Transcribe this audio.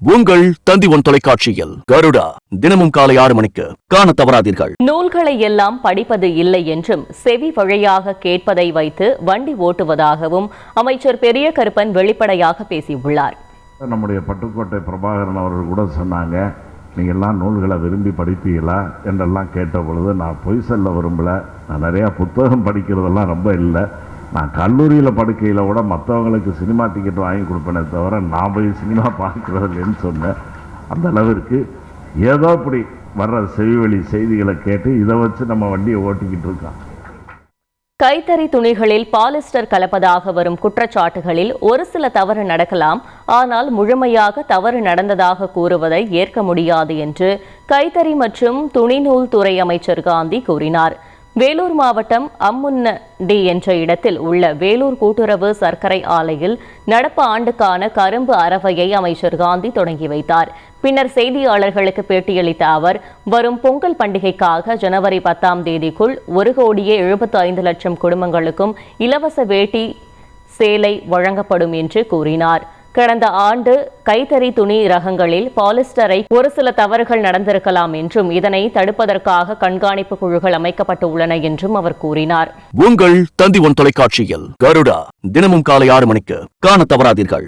உங்கள் தந்தி ஒன் தொலைக்காட்சியில் கருடா தினமும் காலை 6 மணிக்கு காண தவறாதீர்கள். நூல்களை எல்லாம் படிப்பது இல்லை என்றும் செவி வழியாக கேட்பதை வைத்து வண்டி ஓட்டுவதாகவும் அமைச்சர் பெரிய கருப்பன் வெளிப்படையாக பேசியுள்ளார். நம்முடைய பட்டுக்கோட்டை பிரபாகரன் அவர்கள் கூட சொன்னாங்க, நீங்கள் எல்லாம் நூல்களை விரும்பி படிப்பீங்களா என்றெல்லாம் கேட்ட பொழுது நான் பொய் சொல்ல விரும்பலை. நான் நிறையா புத்தகம் படிக்கிறதெல்லாம் ரொம்ப இல்லை. நான் கல்லூரியில் படுக்கையில் கூட மற்றவங்களுக்கு சினிமா டிக்கெட் வாங்கி கொடுப்பேனே தவிர நான் போய் சினிமா பார்க்குறது இல்லைன்னு சொன்னேன். அந்த அளவிற்கு ஏதோ இப்படி வர்ற செவிவழி செய்திகளை கேட்டு இதை வச்சு நம்ம வண்டியை ஓட்டிக்கிட்டு இருக்கோம். கைத்தறி துணிகளில் பாலிஸ்டர் கலப்பதாக வரும் குற்றச்சாட்டுகளில் ஒரு சில தவறு நடக்கலாம், ஆனால் முழுமையாக தவறு நடந்ததாக கூறுவதை ஏற்க முடியாது என்று கைத்தறி மற்றும் துணிநூல் துறை அமைச்சர் காந்தி கூறினார். வேலூர் மாவட்டம் அம்முன்னடி என்ற இடத்தில் உள்ள வேலூர் கூட்டுறவு சர்க்கரை ஆலையில் நடப்பு ஆண்டுக்கான கரும்பு அரவையை அமைச்சர் காந்தி தொடங்கி வைத்தார். பின்னர் செய்தியாளர்களுக்கு பேட்டியளித்த அவர், வரும் பொங்கல் பண்டிகைக்காக ஜனவரி 10ஆம் தேதிக்குள் 1,75,00,000 குடும்பங்களுக்கும் இலவச வேட்டி சேலை வழங்கப்படும் என்று கூறினார். கடந்த ஆண்டு கைத்தறி துணி ரகங்களில் பாலிஸ்டரை ஒரு சில தவறுகள் நடந்திருக்கலாம் என்றும் இதனை தடுப்பதற்காக கண்காணிப்பு குழுக்கள் அமைக்கப்பட்டுள்ளன என்றும் அவர் கூறினார். உங்கள் தந்தி ஒன் தொலைக்காட்சியில் கருடா தினமும் காலை 6 மணிக்கு காண தவறாதீர்கள்.